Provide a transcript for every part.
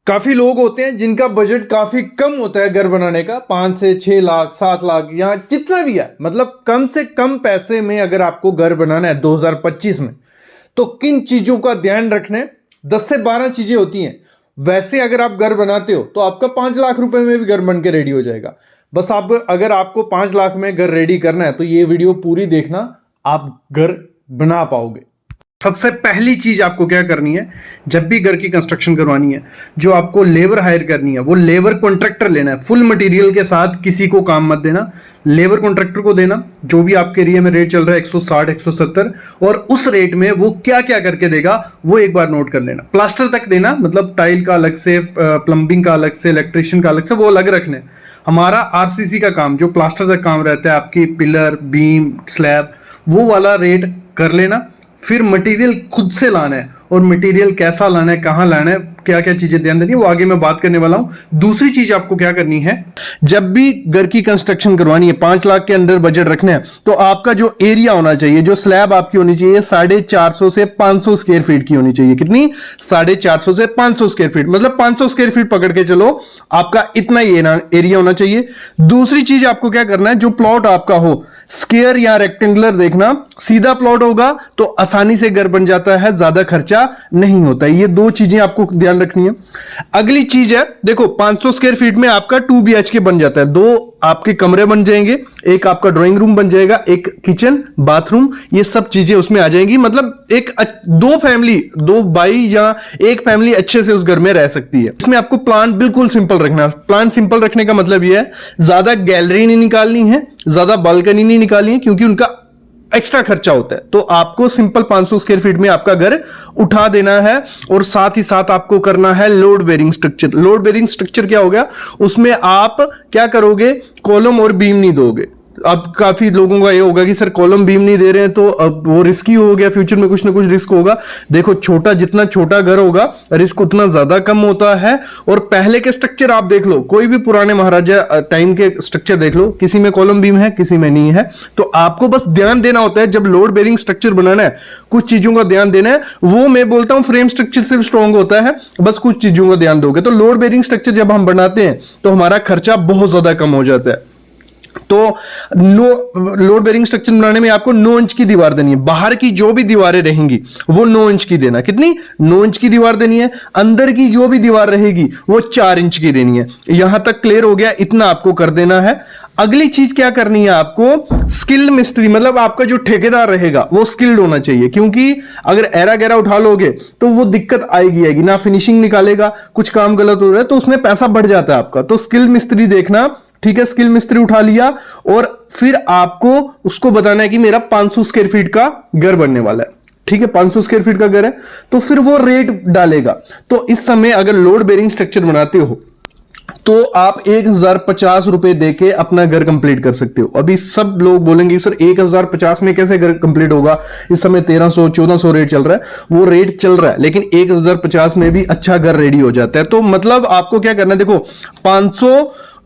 काफी लोग होते हैं जिनका बजट काफी कम होता है घर बनाने का, 5 से 6 लाख 7 लाख या जितना भी है, मतलब कम से कम पैसे में अगर आपको घर बनाना है 2025 में, तो किन चीजों का ध्यान रखना है? 10 से 12 चीजें होती हैं। वैसे अगर आप घर बनाते हो तो आपका 5 लाख रुपए में भी घर बन के रेडी हो जाएगा। बस आप अगर आपको 5 लाख में घर रेडी करना है तो ये वीडियो पूरी देखना, आप घर बना पाओगे। सबसे पहली चीज आपको क्या करनी है, जब भी घर की कंस्ट्रक्शन करवानी है, जो आपको लेबर हायर करनी है वो लेबर कॉन्ट्रैक्टर लेना है। फुल मटेरियल के साथ किसी को काम मत देना, लेबर कॉन्ट्रैक्टर को देना। जो भी आपके एरिया में रेट चल रहा है 160 170, और उस रेट में वो क्या क्या करके देगा वो एक बार नोट कर लेना। प्लास्टर तक देना, मतलब टाइल का अलग से, प्लम्बिंग का अलग से, इलेक्ट्रिशियन का अलग से, वो अलग रखने। हमारा आरसीसी का काम, जो प्लास्टर तक काम रहता है, आपकी पिलर बीम स्लैब, वो वाला रेट कर लेना। फिर मटेरियल खुद से लाना है, और मटेरियल कैसा लाना है, कहाँ लाना है, क्या क्या चीजें ध्यान देनी है, वो आगे मैं बात करने वाला हूं। दूसरी चीज आपको क्या करनी है, जब भी घर की कंस्ट्रक्शन करवानी है, 5 लाख के अंदर बजट रखना है, तो आपका जो एरिया होना चाहिए, जो स्लैब आपकी होनी चाहिए, 450 से 500 स्क्वायर फीट की होनी चाहिए। कितनी? 450 से 500 स्क्वायर फीट, मतलब 500 स्क्वायर फीट पकड़ के चलो, आपका इतना ही एरिया होना चाहिए। दूसरी चीज आपको क्या करना है, जो प्लॉट आपका हो, स्क्वायर या रेक्टेंगुलर देखना। सीधा प्लॉट होगा तो आसानी से घर बन जाता है, ज्यादा खर्चा नहीं होता है। ये दो चीजें आपको ध्यान रखनी है। अगली चीज है, देखो 500 स्क्वायर फीट में आपका 2 BHK बन जाता है। 2 आपके कमरे बन जाएंगे, एक आपका ड्राइंग रूम बन जाएगा, एक किचन बाथरूम, ये सब चीजें उसमें आ जाएंगी। मतलब एक 2 फैमिली, 2 भाई या एक फैमिली अच्छे से उस घर में रह सकती है। इसमें आपको प्लान बिल्कुल सिंपल रखना। प्लान सिंपल रखने का मतलब यह है, ज्यादा गैलरी नहीं निकालनी है, ज्यादा बालकनी नहीं निकालनी है, क्योंकि उनका एक्स्ट्रा खर्चा होता है। तो आपको सिंपल 500 स्क्वायर फीट में आपका घर उठा देना है। और साथ ही साथ आपको करना है load bearing structure. Load bearing structure क्या हो गया, उसमें आप क्या करोगे, कॉलम और बीम नहीं दोगे। अब काफी लोगों का ये होगा कि सर कॉलम बीम नहीं दे रहे हैं तो अब वो रिस्की हो गया, फ्यूचर में कुछ ना कुछ रिस्क होगा। देखो, जितना छोटा घर होगा रिस्क उतना ज्यादा कम होता है। और पहले के स्ट्रक्चर आप देख लो, कोई भी पुराने महाराजा टाइम के स्ट्रक्चर देख लो, किसी में कॉलम बीम है, किसी में नहीं है। तो आपको बस ध्यान देना होता है, जब लोड बेरिंग स्ट्रक्चर बनाना है, कुछ चीजों का ध्यान देना है। वो मैं बोलता हूं फ्रेम स्ट्रक्चर से स्ट्रॉन्ग होता है, बस कुछ चीजों का ध्यान दोगे तो लोड बेरिंग स्ट्रक्चर जब हम बनाते हैं तो हमारा खर्चा बहुत ज्यादा कम हो जाता है। तो लोड बेरिंग स्ट्रक्चर बनाने में आपको 9 इंच की दीवार देनी है। बाहर की जो भी दीवारें रहेंगी वो 9 इंच की देना। कितनी? 9 इंच की दीवार देनी है। अंदर की जो भी दीवार रहेगी वो 4 इंच की देनी है। यहां तक क्लियर हो गया? इतना आपको कर देना है। अगली चीज क्या करनी है आपको, स्किल्ड मिस्त्री, मतलब आपका जो ठेकेदार रहेगा वो स्किल्ड होना चाहिए। क्योंकि अगर एरा गैरा उठा लोगे तो वो दिक्कत आएगी ना, फिनिशिंग निकालेगा, कुछ काम गलत हो रहा है तो उसमें पैसा बढ़ जाता है आपका। तो स्किल्ड मिस्त्री देखना, ठीक है। स्किल मिस्त्री उठा लिया और फिर आपको उसको बताना है कि मेरा 500 स्क्वायर फीट का घर बनने वाला है, ठीक है। 500 स्क्वायर फीट का घर है तो फिर वो रेट डालेगा। तो इस समय अगर लोड बेरिंग स्ट्रक्चर बनाते हो तो आप 1050 रुपए देके अपना घर कंप्लीट कर सकते हो। अभी सब लोग बोलेंगे सर 1050 में कैसे घर कंप्लीट होगा, इस समय 1300 1400 रेट चल रहा है। वो रेट चल रहा है, लेकिन 1050 में भी अच्छा घर रेडी हो जाता है। तो मतलब आपको क्या करना है, देखो 500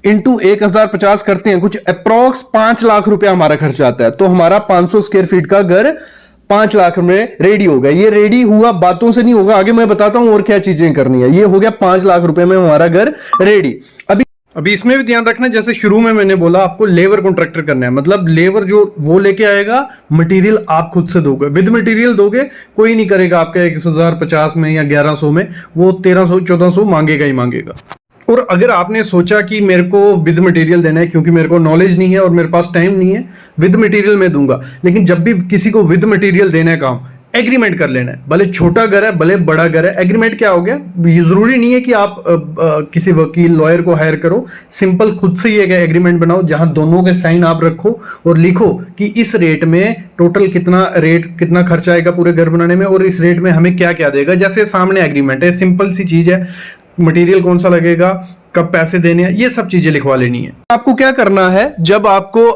इंटू 1050 करते हैं, कुछ अप्रॉक्स 5 लाख रुपया हमारा खर्च आता है। तो हमारा 500 स्क्वायर फीट का घर 5 लाख में रेडी होगा। ये रेडी हुआ बातों से नहीं होगा, आगे मैं बताता हूं और क्या चीजें करनी है। ये हो गया 5 लाख रुपए में हमारा घर रेडी। अभी इसमें भी ध्यान रखना, जैसे शुरू में मैंने बोला आपको लेबर कॉन्ट्रैक्टर करना है, मतलब लेबर जो वो लेके आएगा, मटेरियल आप खुद से दोगे, विद मटेरियल दोगे। कोई नहीं करेगा आपका 1050 में या 1100 में, वो 1300 1400 मांगेगा ही मांगेगा। और अगर आपने सोचा कि मेरे को विद मटेरियल देना है क्योंकि मेरे को नॉलेज नहीं है और मेरे पास टाइम नहीं है, विद मटेरियल मैं दूंगा, लेकिन जब भी किसी को विद मटेरियल देना है काम, एग्रीमेंट कर लेना है। भले छोटा घर है भले बड़ा घर है, एग्रीमेंट क्या हो गया, ये जरूरी नहीं है कि आप किसी वकील लॉयर को हायर करो, सिंपल खुद से ही एक एग्रीमेंट बनाओ जहां दोनों के साइन आप रखो और लिखो कि इस रेट में टोटल कितना खर्चा आएगा पूरे घर बनाने में, और इस रेट में हमें क्या क्या देगा। जैसे सामने एग्रीमेंट है, सिंपल सी चीज है, मटेरियल कौन सा लगेगा, कब पैसे देने हैं, ये सब चीजें लिखवा लेनी है। आपको क्या करना है, जब आपको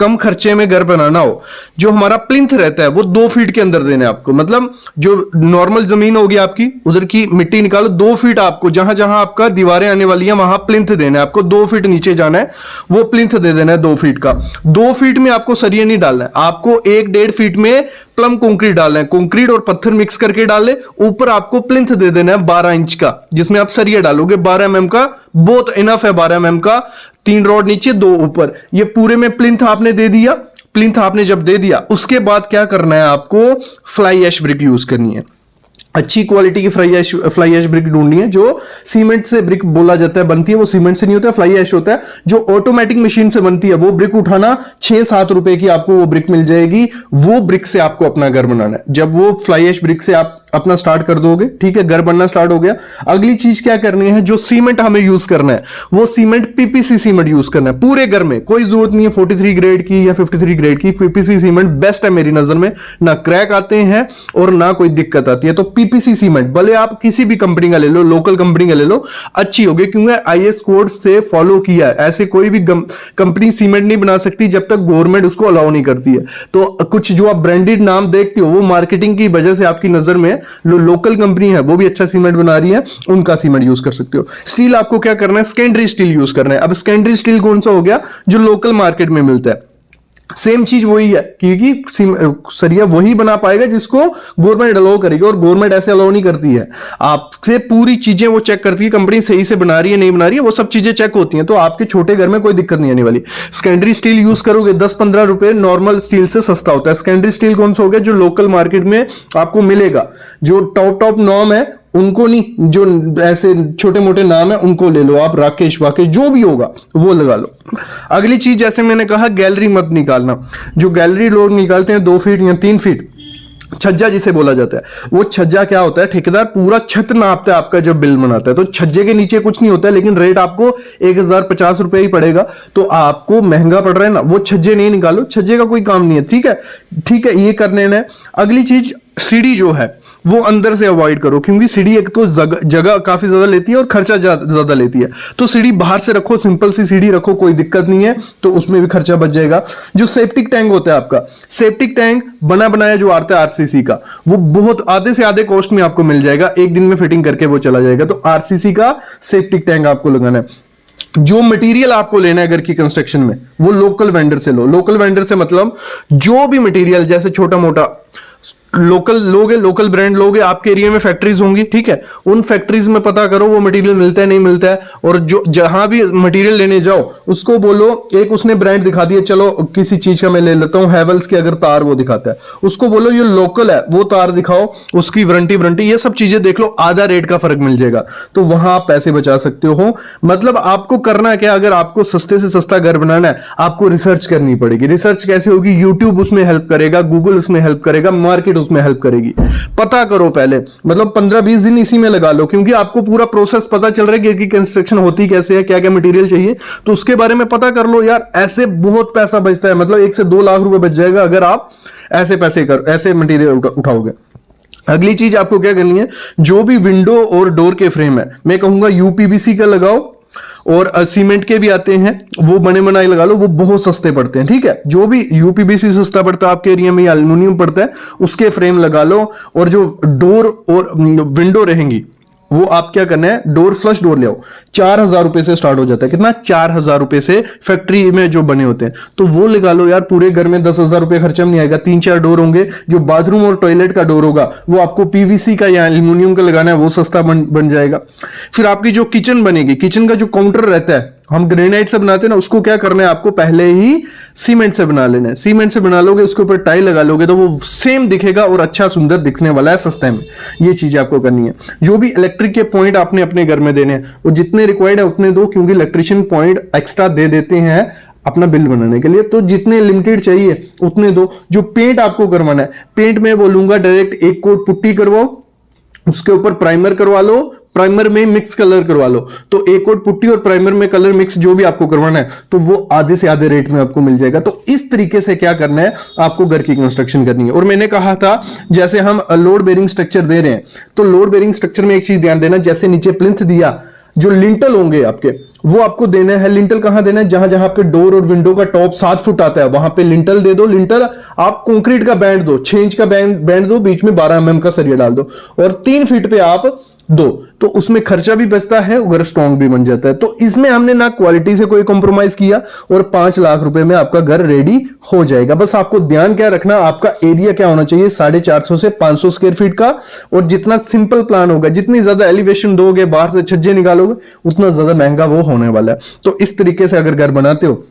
कम खर्चे में घर बनाना हो, जो हमारा प्लिंथ रहता है वो 2 फीट के अंदर देना है आपको। मतलब जो नॉर्मल जमीन होगी आपकी, उधर की मिट्टी निकालो, 2 फीट आपको जहां जहां आपका दीवारें आने वाली है वहां प्लिंथ देना है आपको। 2 फीट नीचे जाना है, वो प्लिंथ दे देना है 2 फीट का। 2 फीट में आपको सरिया नहीं डालना है, आपको 1-1.5 फीट में प्लम कंक्रीट डालना है। कंक्रीट और पत्थर मिक्स करके डाले, ऊपर आपको प्लिंथ दे देना है 12 इंच का, जिसमें आप सरिया डालोगे 12 mm का, बहुत इनफ है 12 mm का। 3 रॉड नीचे 2 ऊपर, ये पूरे में प्लिंथ आपने दे दिया। प्लिंथ आपने जब दे दिया, उसके बाद क्या करना है आपको, फ्लाई ऐश ब्रिक यूज करनी है। अच्छी क्वालिटी की फ्लाई ऐश ब्रिक ढूंढनी है। जो सीमेंट से ब्रिक बोला जाता है बनती है, वो सीमेंट से नहीं होता है, फ्लाई ऐश होता है। जो ऑटोमेटिक मशीन से बनती है, वो ब्रिक उठाना 6-7 रुपए की आपको वो ब्रिक मिल जाएगी। वो ब्रिक से आपको अपना घर बनाना है। जब वो फ्लाई ऐश ब्रिक से आप अपना स्टार्ट कर दोगे, ठीक है, घर बनना स्टार्ट हो गया। अगली चीज क्या करनी है, जो सीमेंट हमें यूज करना है वो सीमेंट पीपीसी सीमेंट यूज करना है पूरे घर में। कोई जरूरत नहीं है 43 ग्रेड की या 53 ग्रेड की, पीपीसी सीमेंट बेस्ट है मेरी नजर में। ना क्रैक आते हैं और ना कोई दिक्कत आती है। तो पीपीसी सीमेंट भले आप किसी भी कंपनी का ले लो, लोकल कंपनी का ले लो, अच्छी होगी, क्योंकि आईएस कोड से फॉलो किया है। ऐसे कोई भी कंपनी सीमेंट नहीं बना सकती जब तक गवर्नमेंट उसको अलाउ नहीं करती है। तो कुछ जो आप ब्रांडेड नाम देखते हो, वो मार्केटिंग की वजह से आपकी नजर में लोकल कंपनी है वो भी अच्छा सीमेंट बना रही है, उनका सीमेंट यूज कर सकते हो। स्टील आपको क्या करना है, सेकेंडरी स्टील यूज करना है। अब सेकेंडरी स्टील कौन सा हो गया, जो लोकल मार्केट में मिलता है। सेम चीज वही है, क्योंकि सरिया वही बना पाएगा जिसको गवर्नमेंट अलाउ करेगी, और गवर्नमेंट ऐसे अलाउ नहीं करती है। आपसे पूरी चीजें वो चेक करती है, कंपनी सही से बना रही है नहीं बना रही है, वो सब चीजें चेक होती हैं। तो आपके छोटे घर में कोई दिक्कत नहीं आने वाली। सेकेंडरी स्टील यूज करोगे 10-15 रुपए नॉर्मल स्टील से सस्ता होता है। सेकेंडरी स्टील कौन सा हो गया, जो लोकल मार्केट में आपको मिलेगा। जो टॉप नॉर्म है उनको नहीं, जो ऐसे छोटे मोटे नाम है उनको ले लो आप, राकेश वाकेश जो भी होगा वो लगा लो। अगली चीज, जैसे मैंने कहा, गैलरी मत निकालना। जो गैलरी लोग निकालते हैं 2 फीट या 3 फीट, छज्जा जिसे बोला जाता है, वो छज्जा क्या होता है, ठेकेदार पूरा छत नापता है आपका जब बिल बनाता है। तो छज्जे के नीचे कुछ नहीं होता है, लेकिन रेट आपको 1050 रुपए ही पड़ेगा। तो आपको महंगा पड़ रहा है ना, वो छज्जे नहीं निकालो, छज्जे का कोई काम नहीं है। ठीक है, ठीक है, ये करने में। अगली चीज, सीढ़ी जो है वो अंदर से अवॉइड करो, क्योंकि सीढ़ी एक तो जगह काफी ज्यादा लेती है और खर्चा ज्यादा लेती है। तो सीढ़ी बाहर से रखो, सिंपल सी सीढ़ी रखो, कोई दिक्कत नहीं है, तो उसमें भी खर्चा बच जाएगा। जो सेप्टिक टैंक होता है आपका, सेप्टिक टैंक बना बनाया जो आता है आरसीसी का, वो बहुत आधे से आधे कॉस्ट में आपको मिल जाएगा, एक दिन में फिटिंग करके वो चला जाएगा। तो आरसीसी का सेप्टिक टैंक आपको लगाना है। जो मटेरियल आपको लेना है घर की कंस्ट्रक्शन में, वो लोकल वेंडर से लो। लोकल वेंडर से मतलब जो भी मटेरियल, जैसे छोटा मोटा लोकल लोगे, लोकल ब्रांड लोगे, आपके एरिया में फैक्ट्रीज होंगी, ठीक है, उन फैक्ट्रीज में पता करो वो मटेरियल मिलता है नहीं मिलता है। और जो जहां भी मटेरियल लेने जाओ उसको बोलो, एक उसने ब्रांड दिखा दिया, चलो किसी चीज का मैं ले लेता हूं, हैवेल्स की अगर तार वो दिखाता है, उसको बोलो ये लोकल है, वो तार दिखाओ, उसकी वारंटी ये सब चीजें देख लो, आधा रेट का फर्क मिल जाएगा। तो वहां आप पैसे बचा सकते हो। मतलब आपको करना क्या, अगर आपको सस्ते से सस्ता घर बनाना है, आपको रिसर्च करनी पड़ेगी। रिसर्च कैसे होगी, यूट्यूब उसमें हेल्प करेगा, गूगल उसमें हेल्प करेगा, मार्केट उसमें हेल्प करेगी। पता करो पहले, मतलब 15-20 दिन इसी में लगा लो, क्योंकि आपको पूरा प्रोसेस पता चल रहा है कि कंस्ट्रक्शन होती कैसे है, क्या क्या मटेरियल चाहिए, तो उसके बारे में पता कर लो यार। ऐसे बहुत पैसा बचता है, मतलब 1 से 2 लाख रुपए बच जाएगा अगर आप ऐसे मटेरियल उठाओगे। अगली चीज आपको क्या करनी है, जो भी विंडो और डोर के फ्रेम है, मैं कहूंगा यूपीवीसी का लगाओ, और सीमेंट के भी आते हैं, वो बने बनाए लगा लो, वो बहुत सस्ते पड़ते हैं। ठीक है, जो भी यूपीवीसी सस्ता पड़ता है आपके एरिया में, या एल्युमिनियम पड़ता है, उसके फ्रेम लगा लो। और जो डोर और विंडो रहेंगी, वो आप क्या करना है, डोर फ्लश डोर ले आओ। 4000 रुपए से स्टार्ट हो जाता है। कितना, 4000 रुपए से फैक्ट्री में जो बने होते हैं, तो वो लगा लो यार। पूरे घर में 10,000 रुपए खर्चा नहीं आएगा। 3-4 डोर होंगे। जो बाथरूम और टॉयलेट का डोर होगा वो आपको पीवीसी का या एल्युमिनियम का लगाना है, वो सस्ता बन जाएगा। फिर आपकी जो किचन बनेगी, किचन का जो काउंटर रहता है, हम ग्रेनाइट से बनाते हैं ना, उसको क्या करना है, आपको पहले ही सीमेंट से बना लेना है। सीमेंट से बना लोगे, उसके ऊपर टाइल लगा लोगे, तो वो सेम दिखेगा और अच्छा सुंदर दिखने वाला है सस्ते में। ये चीज आपको करनी है। जो भी इलेक्ट्रिक के पॉइंट आपने अपने घर में देने हैं, वो जितने रिक्वायर्ड है उतने दो, क्योंकि इलेक्ट्रिशियन पॉइंट एक्स्ट्रा दे देते हैं अपना बिल बनाने के लिए। तो जितने लिमिटेड चाहिए उतने दो। जो पेंट आपको करवाना है, पेंट में बोलूंगा डायरेक्ट 1 कोट पुट्टी करवाओ, उसके ऊपर प्राइमर करवा लो, प्राइमर में मिक्स कलर करवा लो। तो 1 कोट पुट्टी और प्राइमर में कलर मिक्स जो भी आपको करवाना है, तो वो आधे से आधे रेट में आपको मिल जाएगा। तो इस तरीके से क्या करना है, आपको घर की कंस्ट्रक्शन करनी है। और मैंने कहा था, जैसे हम लोड बेरिंग स्ट्रक्चर दे रहे हैं, तो लोड बेरिंग स्ट्रक्चर में एक चीज ध्यान देना, जैसे नीचे प्लिंथ दिया, जो लिंटल होंगे आपके वो आपको देना है। लिंटल कहां देना है? जहां जहां आपके डोर और विंडो का टॉप 7 फुट आता है वहां पे लिंटल दे दो। लिंटल आप कंक्रीट का बैंड दो, 6 इंच का बैंड दो, बीच में 12 mm का सरिया डाल दो और 3 फीट पे आप दो, तो उसमें खर्चा भी बचता है और स्ट्रॉन्ग भी बन जाता है। तो इसमें हमने ना क्वालिटी से कोई कॉम्प्रोमाइज किया और 5 लाख रुपए में आपका घर रेडी हो जाएगा। बस आपको ध्यान क्या रखना, आपका एरिया क्या होना चाहिए, 450 से 500 स्क्वायर फीट का। और जितना सिंपल प्लान होगा, जितनी ज्यादा एलिवेशन दोगे, बाहर से छज्जे निकालोगे, उतना ज्यादा महंगा वो होने वाला है। तो इस तरीके से अगर घर बनाते हो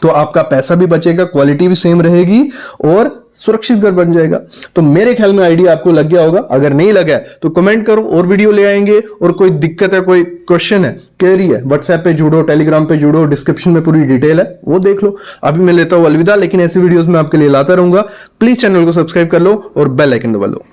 तो आपका पैसा भी बचेगा, क्वालिटी भी सेम रहेगी और सुरक्षित घर बन जाएगा। तो मेरे ख्याल में आइडिया आपको लग गया होगा। अगर नहीं लगा है तो कमेंट करो और वीडियो ले आएंगे। और कोई दिक्कत है, कोई क्वेश्चन है, क्वेरी है, व्हाट्सएप पे जुड़ो, टेलीग्राम पे जुड़ो, डिस्क्रिप्शन में पूरी डिटेल है, वो देख लो। अभी मैं लेता हूं अलविदा, लेकिन ऐसी वीडियोस में आपके लिए लाता रहूंगा। प्लीज चैनल को सब्सक्राइब कर लो और बेल आइकन दबा लो।